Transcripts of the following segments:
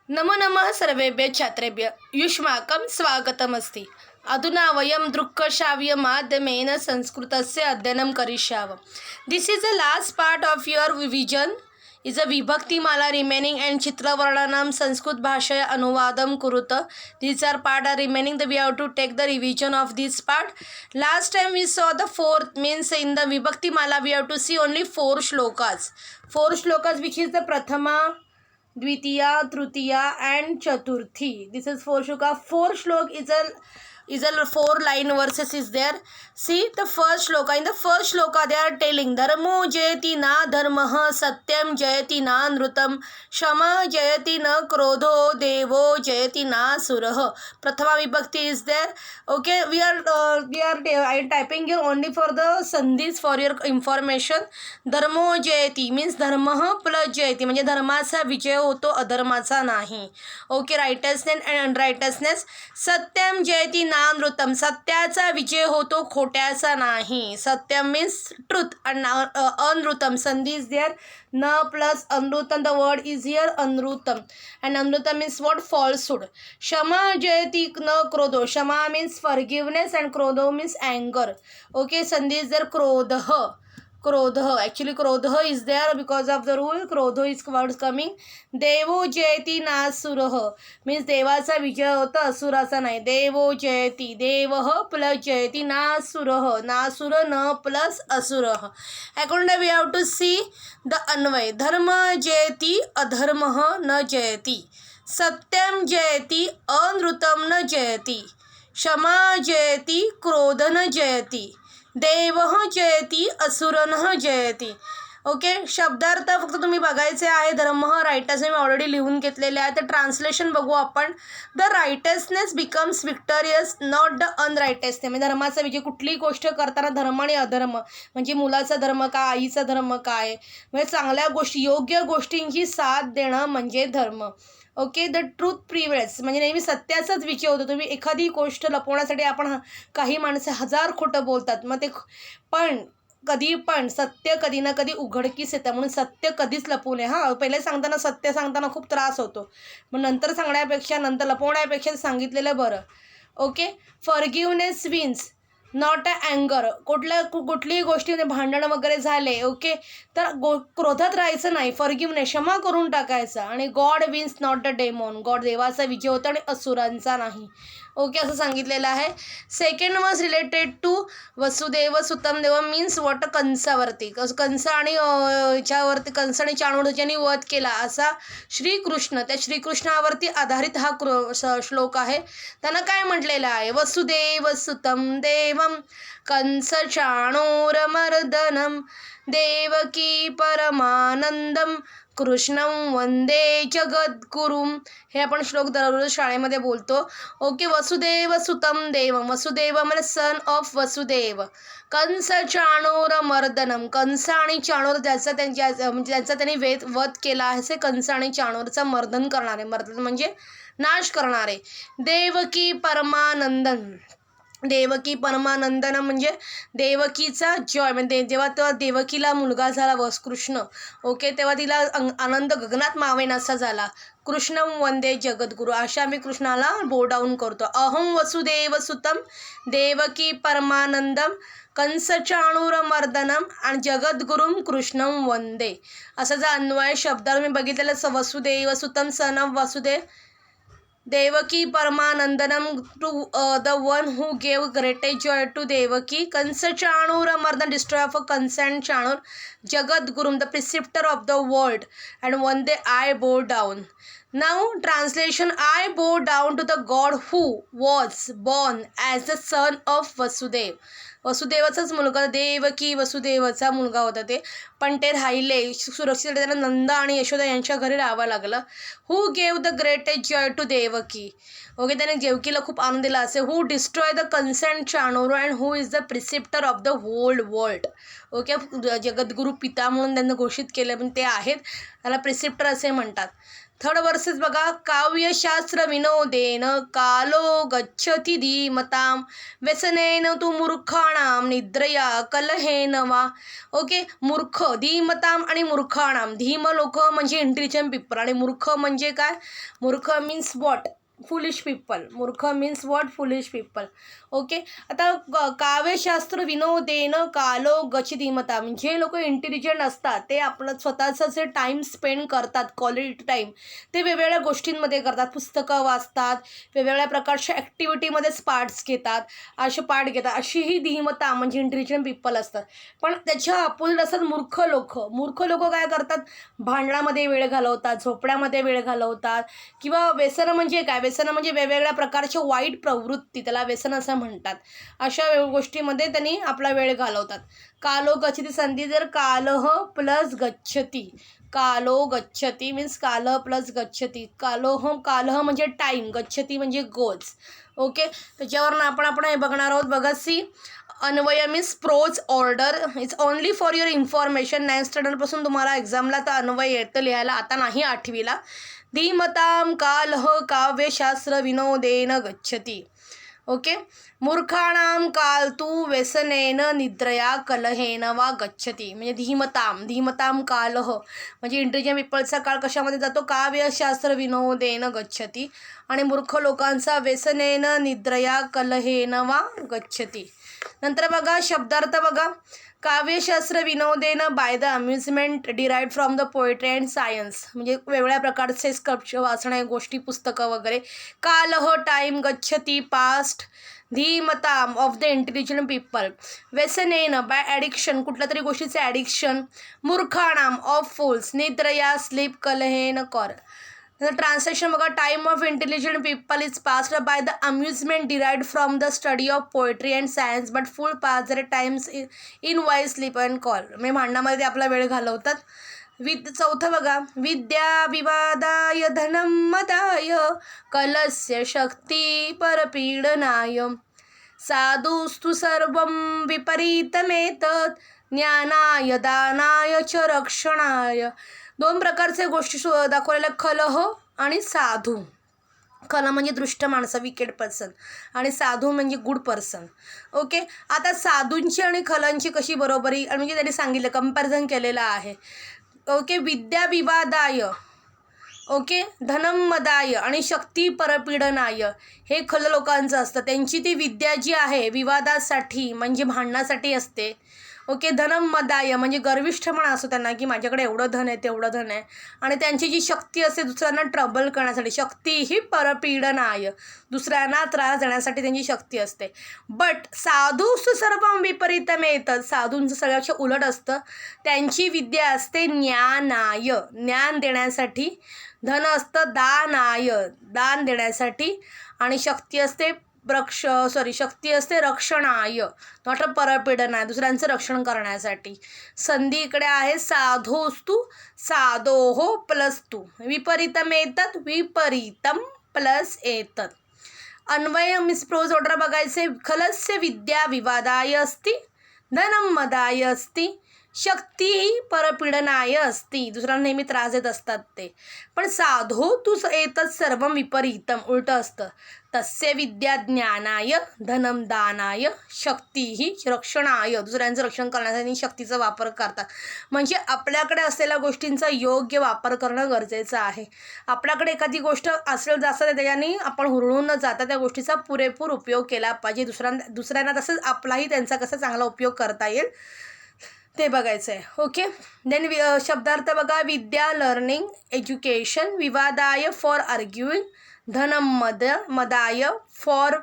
नमो नमः सर्वेभ्य छात्रेभ्य युष्माकं स्वागतमस्ति। अधुना वयं दृक्श्राव्यमाध्यमेन संस्कृतस्य अध्ययनं करिष्यामः। This is the last part of your revision is a vibhaktimala remaining and chitravarnanam sanskrit bhashaya anuvadam kuruta. These are part are remaining that we have to take the revision of this part. Last time we saw the fourth, means in the vibhaktimala we have to see only four shlokas which is the prathama, dvitiya, tritiya and chaturthi. This is four shloka. Four shlok is a four line verses is there. See the first shloka. In the first shloka they are telling dharmo jayati na dharmah, satyam jayati na nrutam, shama jayati na krodho, devo jayati na surah. Prathama vibhakti is there. Okay, I am typing here only for the sandhis for your information. धर्मो जयती means धर्म plus जयती म्हणजे धर्माचा विजय होतो अधर्माचा नाही. Okay, righteousness and unrighteousness. सत्यम जयती नानृतम, सत्याचा विजय होतो खोट्याचा नाही. सत्यम मीन्स ट्रूथ अँड अनृतम संधी इज देअर. न प्लस अनृतम, द वर्ड इज हिअर अनृतम अँड अनृतम मीन्स वॉट falsehood. क्षमा जयती न क्रोधो, क्षमा मीन्स forgiveness and क्रोधो means anger. Okay, sandhi is there क्रोधः. Actually क्रोधः is there because of the rule. क्रोधो is words coming. देवो जयती नासुरः मीन्स देवाचा विजय होता असुराचा नाही. देवो जयती, देवः प्लस जयती, नासुरः, नासुर न प्लस असुरः. According we have to see the anvaya. धर्म जयती अधर्मः न जयती, सत्यम जयती अनृतम न जयती, क्षमा जयती क्रोध न जयती, देवः जयती असुरनः जयती. ओके, शब्दार्थ फक्त तुम्ही बघायचे आहे. धर्म रायटसने मी ऑलरेडी लिहून घेतलेले आहे. तर ट्रान्सलेशन बघू आपण. The righteousness becomes victorious not the unrighteousness. म्हणजे धर्माचा विजय. कुठलीही गोष्ट करताना धर्म आणि अधर्म म्हणजे मुलाचा धर्म काय, आईचा धर्म काय, म्हणजे चांगल्या गोष्टी योग्य गोष्टींची साथ देणं म्हणजे धर्म. ओके, द ट्रूथ प्रिवेल्स म्हणजे नेहमी सत्याचाच विजय होतो. तुम्ही एखादी गोष्ट लपवण्यासाठी आपण काही माणसे हजार खोटं बोलतात, मग ते पण कधी पण सत्य कधी ना कधी उघडकीस येतं. म्हणून सत्य कधीच लपवू नये. हां, पहिले सांगताना सत्य सांगताना खूप त्रास होतो, मग नंतर सांगण्यापेक्षा नंतर लपवण्यापेक्षा सांगितलेलं बरं. Okay, forgiveness wins not a अँगर. कुठलीही गोष्टीमध्ये भांडण वगैरे झाले, ओके, तर क्रोधात राहायचं नाही. फॉरगिव्हनेस क्षमा करून टाकायचं. आणि God wins not the daemon, God देवाचा विजय होता आणि असुरांचा नाही. ओके, असं सांगितलेलं आहे. Second was related to Vasudev सुतम देव मीन्स वॉट कंसावरती. कंस आणि ह्याच्यावरती कंस आणि चाणूर ज्यांनी वध केला असा श्रीकृष्ण, त्या श्रीकृष्णावरती आधारित हा श्लोक आहे. त्यांना काय म्हटलेलं आहे. वसुदेव सुतम देवम कंस चाणूरमर्दनम देवकी परमानंदम कृष्णं वंदे जगद्गुरुम. हे आपण श्लोक दररोज शाळेमध्ये बोलतो. ओके, वसुदेव सुतम देवम. वसुदेव म्हणजे सन ऑफ वसुदेव. कंस चाणूर मर्दनम, कंस आणि चाणूर ज्याचा त्यांनी वध केला आहे असे कंस आणि चाणूरचं मर्दन करणारे. मर्दन म्हणजे नाश करणारे. देवकी परमानंदन, देवकी परमानंदन म्हणजे देवकीचा जॉय. म्हणजे जेव्हा तेव्हा देवकीला मुलगा झाला कृष्ण, ओके, तेव्हा तिला आनंद गगनात मावेनासा झाला. कृष्ण वंदे जगद्गुरु, अशा आम्ही कृष्णाला बो डाऊन करतो. अहं वसुदेव सुतम देवकी परमानंदम कंस चाणूर मर्दनम आणि जगद्गुरुम कृष्णम वंदे. असा जर अन्वय शब्दावर मी बघितलेलं. वसुदेव सुतम सन ऑफ वसुदेव, देवकी परमानंदनम to the one who gave greatest joy to Devaki, Kansa Chanura मर्दन destroy of Kansa and Chanura, जगद्गुरुम the preceptor of the world and one day I bow down. Now translation. I bow down to the God who was born as the son of Vasudev. वसुदेवाचाच मुलगा, देवकी वसुदेवाचा मुलगा होता ते, पण ते राहिले सुरक्षित. त्यांना नंदा आणि यशोदा यांच्या घरी राहावं लागलं. Who gave the greatest joy to Devaki. Okay, त्याने देवकीला खूप आनंद दिला असे. Who destroy the Kansa and Chanura and who is the preceptor of the whole world. Okay, जगद्गुरू पिता म्हणून त्यांना घोषित केलं, पण ते आहेत, त्याला प्रिसिप्टर असे म्हणतात. थर्ड वर्सेस बघा, काव्यशास्त्र विनोदेन कालो गच्छति धीमताम व्यसनेन तू मूर्खाणाम निद्रया कलहेन वा. ओके, मूर्ख, धीमताम आणि मूर्खाणाम. धीम लोक म्हणजे इंटेलिजंट पीपल आणि मूर्ख म्हणजे काय? मूर्ख मीन्स वॉट? Foolish people. मूर्ख means what? Foolish people. Okay, आता काव्यशास्त्र विनोदेन कालो गच्छतीमता. जे लोक इंटेलिजंट असतात ते आपलं स्वतःचं जे टाईम स्पेंड करतात, क्वालिटी टाईम, ते वेगवेगळ्या गोष्टींमध्ये करतात. पुस्तकं वाचतात, वेगवेगळ्या प्रकारच्या ॲक्टिव्हिटीमध्येच पार्ट घेतात. अशी ही धीमता म्हणजे इंटेलिजंट पीपल असतात. पण त्याच्या अपोजिट असतात मूर्ख लोक. मूर्ख लोक काय करतात? भांडणामध्ये वेळ घालवतात, झोपड्यामध्ये वेळ घालवतात, किंवा व्यसन म्हणजे काय? व्यसन म्हणजे वेगवेगळ्या प्रकारच्या वाईट प्रवृत्ती, त्याला व्यसन असं म्हणतात. अशा गोष्टीमध्ये त्यांनी आपला वेळ घालवतात. कालो गच्छती संधी जर कालह प्लस गच्छती. कालो गच्छती मीन्स कालह प्लस गच्छती. कालह म्हणजे टाईम, गच्छती म्हणजे गोज. ओके, त्याच्यावरून आपण हे बघणार आहोत. बघा, सी अन्वय means prose order. It's only for your information. 9th स्टँडर्डपासून तुम्हाला एक्झामला तर अन्वय येतं लिहायला, आता नाही 8वीला. धीमताम कालह काव्यशास्त्र विनोदेन गच्छती. ओके, मूर्खाणाम काल तू व्यसनेन निद्रया कलहेन वा गच्छती. म्हणजे धीमताम कालह म्हणजे इंटेलिजंट पीपलचा काळ कशामध्ये जातो? काव्यशास्त्र विनोदेन गच्छती. आणि मूर्ख लोकांचा व्यसनेन निद्रया कलहेन वा गच्छती. नंतर बघा शब्दार्थ बघा, काव्यशास्त्र विनोदेन by the amusement derived from the poetry and science. म्हणजे वेगवेगळ्या प्रकारचे स्कल्पचर वाचणे, गोष्टी, पुस्तकं वगैरे. कालह टाईम, गच्छती पास्ट, धीमताम ऑफ द इंटेलिजंट पीपल, व्यसनेन बाय ॲडिक्शन, कुठल्या तरी गोष्टीचे ॲडिक्शन, मूर्खाणाम ऑफ फूल्स, निद्रया स्लीप, कलहेन कॉर. ट्रान्सलेशन बघा, time of intelligent people is passed by the amusement derived from the study of poetry and science but fools pass their times in Y sleep and call. म्हणजे भांडणामध्ये आपला वेळ घालवतात. चौथं बघा, विद्या विवादाय धनं मदाय कलस्य शक्ती परपीडनाय साधुस्तु सर्वं विपरीतमेतत् ज्ञानाय दानाय च रक्षणाय. 2 प्रकारचे गोष्टी दाखवलेल्या, खलह आणि साधू. खल म्हणजे दुष्ट माणसं, विकेड पर्सन, आणि साधू म्हणजे गुड पर्सन. ओके, आता साधूंची आणि खलांची कशी बरोबरी म्हणजे त्यांनी सांगितलं, कंपॅरिझन केलेलं आहे. ओके, विद्या विवादाय, ओके, धनम मदाय आणि शक्ती परपीडनाय हे खल लोकांचं असतं. त्यांची ती विद्या जी आहे विवादासाठी म्हणजे भांडणासाठी असते. ओके, धनम मदाय म्हणजे गर्विष्ठपणा असतो त्यांना, की माझ्याकडे एवढं धन आहे, तेवढं धन आहे. आणि त्यांची जी शक्ती असते दुसऱ्यांना ट्रबल करण्यासाठी, शक्ती ही परपीडनाय, दुसऱ्यांना त्रास देण्यासाठी त्यांची शक्ती असते. बट साधूस सर्व विपरीतमेत, साधूंचं सगळ्याच्या उलट असतं. त्यांची विद्या असते ज्ञानाय, ज्ञान देण्यासाठी. धन असतं दानाय, दान देण्यासाठी. आणि शक्ती असते शक्ती असते रक्षणाय, नॉट परपीडनाय, दुसऱ्यांचं रक्षण करण्यासाठी. संधी इकडे आहे साधोस्तु, साधोहो प्लस तू, विपरीतम येतात, विपरीतम प्लस येतात. अन्वय मिस प्रोज ऑर्डर बघायचे, खलस्य विद्या विवादाय अस्ति, धनम मदाय अस्ति, शक्ती परपीडनाय असती, दुसऱ्यांना नेहमी त्रास देत असतात ते. पण साधो तू एतत् सर्व विपरीतम, उलटं असतं. तस्य विद्या ज्ञानाय, धनम दानाय, शक्ती ही रक्षणाय, दुसऱ्यांचं रक्षण करण्यासाठी शक्तीचा वापर करतात. म्हणजे आपल्याकडे असलेल्या गोष्टींचा योग्य वापर करणं गरजेचं आहे. आपल्याकडे एखादी गोष्ट असेल जास्त त्याच्याने आपण हुरळून न जाता त्या गोष्टीचा पुरेपूर उपयोग केला पाहिजे. दुसऱ्यांना तसंच आपलाही त्यांचा कसा चांगला उपयोग करता येईल ते बघायचं आहे. ओके, देन शब्दार्थ बघा, विद्या लर्निंग, एज्युकेशन, विवादाय फॉर आर्ग्युइंग, धनम मदाय फॉर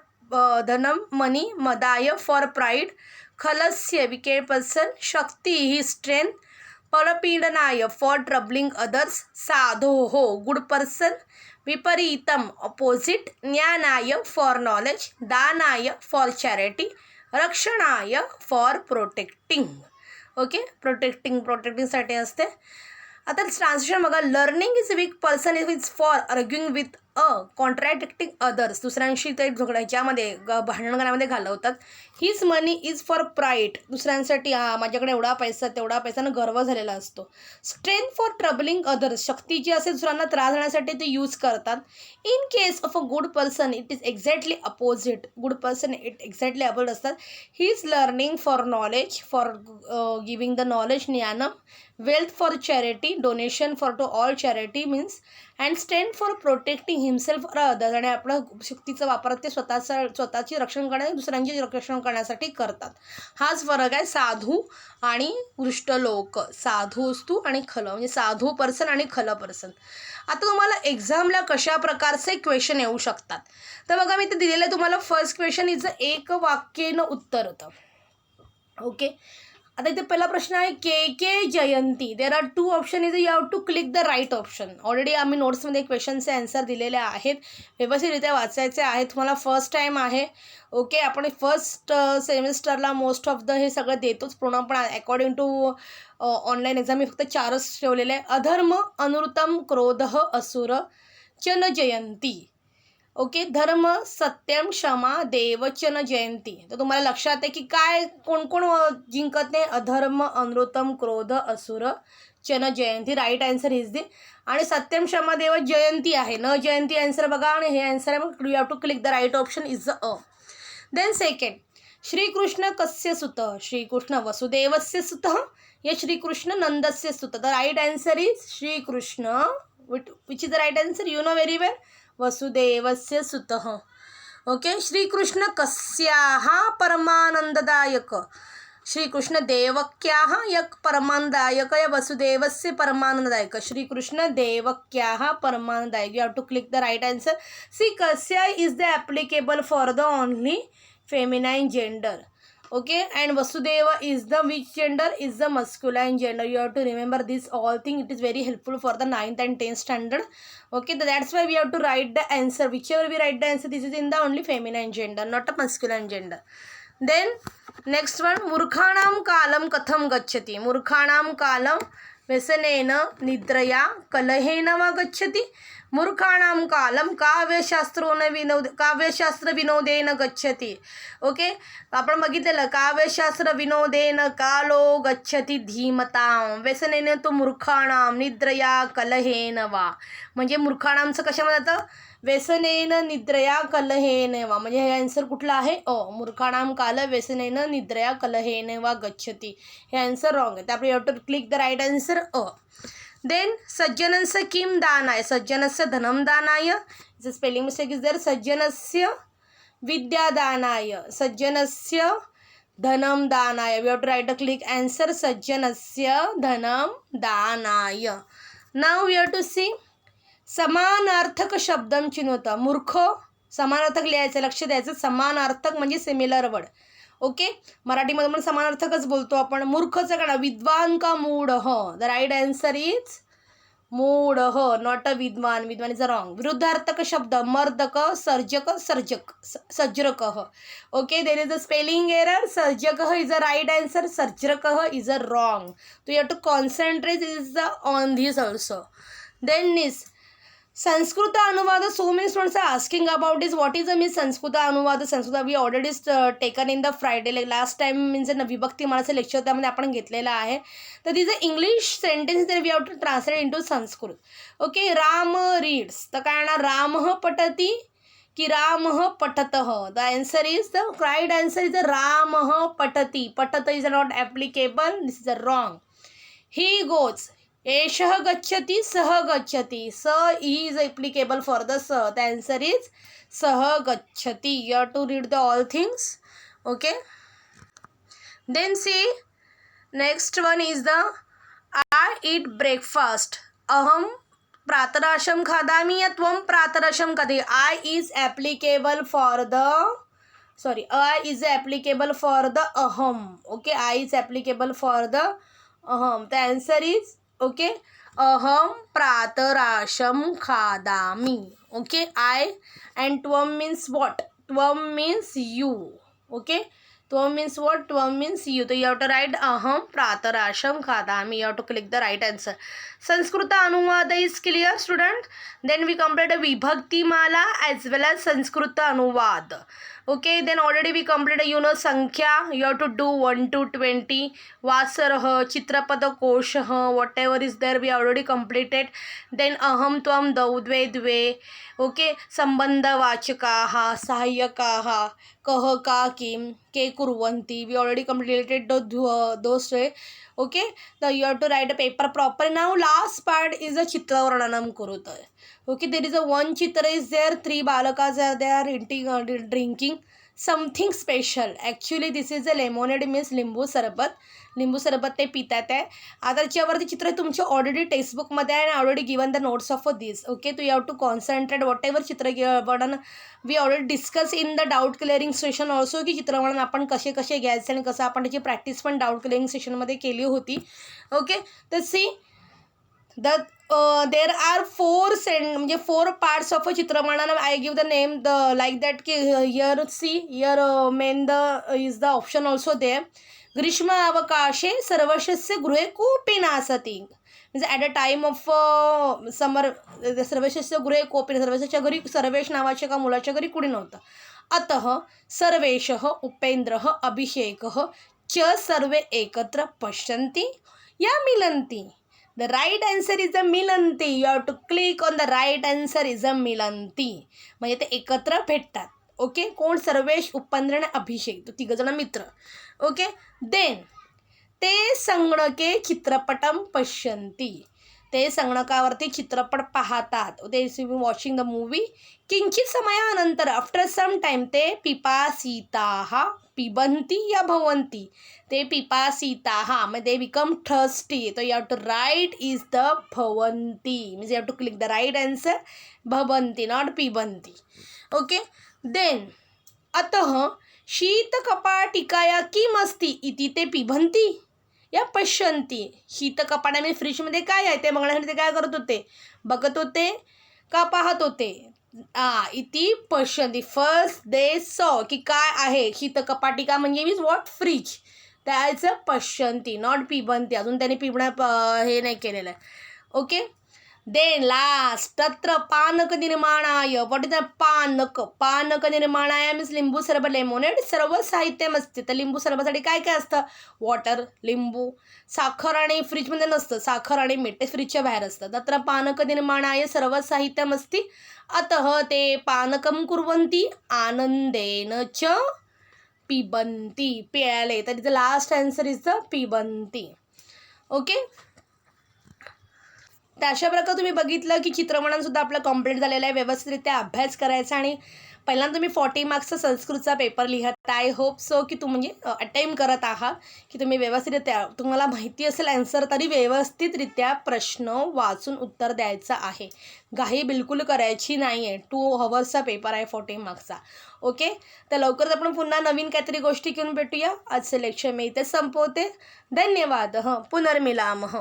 धनम मनी, मदाय फॉर प्राईड, खलस्य विकेड पर्सन, शक्ती ही स्ट्रेंथ, परपीडनाय फॉर ट्रबलिंग अदर्स, साधो हो गुड पर्सन, विपरीतम ऑपोजिट, ज्ञानाय फॉर नॉलेज, दानाय फॉर चॅरिटी, रक्षणाय फॉर प्रोटेक्टिंग. ओके, प्रोटेक्टिंगसाठी असते. आता ट्रान्सलेशन बघा, learning is weak person is for arguing with contradicting others, दुसऱ्यांशी ते झगड्याच्यामध्ये भांडणामध्ये घालवतात. His money is for pride, दुसऱ्यांसाठी माझ्याकडे एवढा पैसा तेवढा पैसानं गर्व झालेला असतो. स्ट्रेंथ फॉर ट्रबलिंग अदर्स, शक्ती जी असेल दुसऱ्यांना त्रास देण्यासाठी ते यूज करतात. In case of a good person it is exactly opposite, good person it exactly opposite असतात. He is learning for knowledge, for giving the knowledge, ज्ञानम. Wealth for charity, donation for to all charity means. And strength for protecting himself for others, आणि आपल्या शक्तीचा वापर ते स्वतःची रक्षण करण्या दुसऱ्यांची रक्षण करण्यासाठी करतात. हाच फरक आहे साधू आणि दुष्ट लोक. साधू असतो आणि खलं, म्हणजे साधू पर्सन आणि खलं पर्सन. आता तुम्हाला एक्झामला कशा प्रकारचे क्वेश्चन येऊ शकतात तर बघा, मी ते दिलेलं आहे तुम्हाला. फर्स्ट क्वेश्चन इज एक वाक्येनं उत्तर होतं. ओके, आता इथे पहिला प्रश्न आहे के जयंती. There are 2 option is, you have to click the right option. Already आम्ही नोट्समध्ये क्वेश्चनचे आन्सर दिलेले आहेत, व्यवस्थितरित्या वाचायचे आहेत. तुम्हाला फर्स्ट टाईम आहे. ओके, आपण फर्स्ट सेमिस्टरला मोस्ट ऑफ द हे सगळं देतोच पूर्ण, पण अकॉर्डिंग टू ऑनलाईन एक्झाम मी फक्त 4च ठेवलेले आहे. अधर्म, अनृतम, क्रोध, असुर, चन जयंती. ओके, धर्म, सत्यम, क्षमा, देवचन जयंती. तर तुम्हाला लक्षात आहे की काय कोण कोण जिंकत नाही. अधर्म, अनृतम, क्रोध, असुर, चन जयंती. Right answer is D. आणि सत्यम, क्षमा, देव जयंती आहे. न जयंती आन्सर बघा, आणि हे आन्सर आहे. मग you have to click the right option is A. Then second, Shrikrishna कस्य सुत. श्रीकृष्ण वसुदेवस्य सुत या श्रीकृष्ण नंदस्य सुत. The right answer is Shrikrishna. Which is the right answer, you know very well, वसुदेवस्य सुतः. ओके, श्रीकृष्ण कस्याः परमानंददायक. श्रीकृष्ण देवक्याः यक परमानंददायक या वसुदेवस्य परमानंददायक. श्रीकृष्ण देवक्याः परमानंददायक. You have to click the right answer. See, कस्या is the applicable for the only feminine gender. Okay, and Vasudeva is the which gender, is the masculine gender. You have to remember this all thing. It is very helpful for the 9th and 10th standard. Okay, that's why we have to write the answer. Whichever we write the answer, this is in the only feminine gender, not a masculine gender. Then next one, मूर्खाणां कालं कथं गच्छति. मूर्खाणां कालं व्यसनेन, निद्रया, कलहेन वा गच्छति. मूर्खाणां कालं काव्यशास्त्र विनोदेन गच्छति. Okay, आपण बघितलेलं काव्यशास्त्र विनोदेन कालो गच्छति धीमतां. व्यसनेन तो मूर्खाणां, निद्रया, कलहेन वा. म्हणजे मूर्खाणांचं कशामध्ये जातं, व्यसनेन, निद्रया, कलहेन वा. म्हणजे हे आन्सर कुठलं आहे, मूर्खाणां काल व्यसनेन, निद्रया, कलहेन वा गच्छति. हे आन्सर रॉंग आहे. त्यामुळे you have to click the right answer then सज्जनस्य किं दानाय. सज्जनस्य धनं दानाय. Spelling mistake is there. सज्जनस्य विद्यादानाय, सज्जनस्य धनं दानाय. We have to write a click answer, सज्जनस्य धनं दानाय. Now we have to see समानार्थक शब्दम चिन्हता. मूर्ख समानार्थक लिहायचं, लक्ष द्यायचं. समानार्थक म्हणजे सिमिलर वर्ड. ओके, मराठीमध्ये पण समानार्थकच बोलतो आपण. मूर्खचं काढा, विद्वान का मूढ. द राईट आन्सर इज मूढ, नॉट अ विद्वान. विद्वान इज अ रॉंग. विरुद्धार्थक शब्द मर्दक, सर्जक, सर्जक, सज्रक. Okay, there is a spelling error. सर्जक इज अ राईट आन्सर, सर्जक इज अ रॉंग. तो you have to concentrate is the on this also. Then निस संस्कृत अनुवाद. So many students are asking about is what is a means Sanskrit अनुवाद. Sanskrit we already taken in the Friday, like last time means विभक्ती मानाचं lecture त्यामध्ये आपण घेतलेलं आहे. तर this a English sentence that we have to translate into Sanskrit. Okay, Ram reads. तर काय येणार, रामः पठति की रामः पठतः. The answer is the right answer is रामः पठति. पठत is not applicable, this is a wrong. He goes. एषः गच्छति, सः गच्छति. स इज एप्लिकेबल फॉर द स. द आन्सर इज सः गच्छति. You have to read the all things. Okay, then C next one is the I eat breakfast. अहम प्रातराशं खादामि या त्वं प्रातराशं खादति. I is applicable for the I is applicable for the aham. Okay, I is applicable for the aham. The answer is okay, aham pratarasham khadami. Okay, I, and tvam means what? Tvam means you. Okay, Tvam means what? Tvam means you. So you have to write aham pratarasham khadami. You have to click the right answer. Sanskrita Anuvada is clear, student. Then we complete a Vibhakti Mala as well as Sanskrita Anuvad. Okay, then already we completed Sankhya. You have to do 1 to 20. Vasarah, Chitrapada Koshah, whatever is there we already completed. Then Aham Tvam Daudve Dve. Okay, Sambandha Vachakaha, Sahayyakaha, Kah Ka Kim, Ke Kurvanti. We already completed those way. Okay, now you have to write a paper proper. Now last part is a Chitra Varnanam Kurutay. Okay, there is a one chitra is there, 3 balakas are there drinking something special. Actually this is a lemonade means लिंबू सरबत ते पितात आहे. आता त्याच्यावरती चित्र तुमच्या already टेक्स्टबुकमध्ये आहे आणि already given the notes of this. Okay, तो you have to concentrate whatever चित्रवर्णन we already discuss in the doubt clearing session also, की चित्रवर्णन आपण कसे घ्यायचे आणि कसं आपण त्याची प्रॅक्टिस पण डाऊट क्लिअरिंग सेशनमध्ये केली होती. ओके, तर C there are 4 parts of a Chitramananam. I give the name like that. Here see, here main is the option also there. Grishma avakashe sarvashasya gruhe kopi nasati. Means at a time of summer sarvashasya gruhe kopi, sarvashasya घरी सर्वेश नावाच्या का मुलाच्या घरी कुणी नव्हतं. अतः सर्वेशः उपेंद्रः अभिषेकः च सर्वे एकत्र पश्यन्ति या मिलन्ति. The right answer is a मिलन्ति. You have to click on the right answer is a मिलन्ति. म्हणजे ते एकत्र भेटतात. ओके, कोण? सर्वेश, उपेंद्र आणि अभिषेक, तो 3 जण मित्र. ओके, देन ते संगणके चित्रपटम पश्यन्ति. ते संगणकावरती चित्रपट पाहतात. ते वॉचिंग द मूवी. किंचित समयानंतर आफ्टर सम टाइम ते पिपासिताः पिबन्ति या भवन्ति. ते पिपासिताः म्हणजे दे बिकम थर्स्टी. तो you have to write is the भवन्ति. Means you have to click the right answer भवन्ति, नॉट पिबन्ति. ओके, देन अतः शीतकपाटिकाया किम अस्ति इति ते पिबन्ति या पश्यन्ति. शीतकपाटाने फ्रीजमध्ये काय आहे ते बघण्यासाठी ते काय करत होते? बघत होते का पाहत होते? इति पश्यन्ति. फर्स्ट दे सॉ की काय आहे. शीतकपाटिका म्हणजे मीन्स वॉट? फ्रीज. त्याचं पश्यन्ति, नॉट पिबन्ति. अजून त्याने पिबणं हे नाही केलेलं आहे. ओके, देन लास्ट तत्र पानक निर्माणाय. व्हॉट इज द पानक निर्माणाय मीन्स लिंबू सरबत, लेमोनेड सर्व साहित्यम असते. तर लिंबू सरबतसाठी काय काय असतं? वॉटर, लिंबू, साखर आणि फ्रीजमध्ये नसतं. साखर आणि मीठ ते फ्रीजच्या बाहेर असतं. तत्र पानक निर्माणाय सर्व साहित्यम अस्ति अतः ते पानकम कुर्वन्ति आनंदेन च पिबन्ति. प्याले. तर इथं लास्ट आन्सर इज द पिबन्ति. ओके, तर अशा प्रकारे तुम्ही बघितलं की चित्रमननसुद्धा आपलं कम्प्लीट झालेलं आहे. व्यवस्थितरित्या अभ्यास करायचा आणि पहिल्यांदा तुम्ही 40 मार्क्सचा संस्कृतचा पेपर लिहत. आय होप सो की तुम्ही अटेम्प्ट करत आहात की तुम्ही व्यवस्थितरित्या, तुम्हाला माहिती असेल आन्सर तरी व्यवस्थितरित्या प्रश्न वाचून उत्तर द्यायचं आहे. घाई बिलकुल करायची नाही आहे. 2 आवर्सचा पेपर आहे 40 मार्क्सचा. ओके, तर लवकरच आपण पुन्हा नवीन काहीतरी गोष्टी घेऊन भेटूया. आजचं लेक्चर मी इथे संपवते. धन्यवाद. पुनर्मिलामः.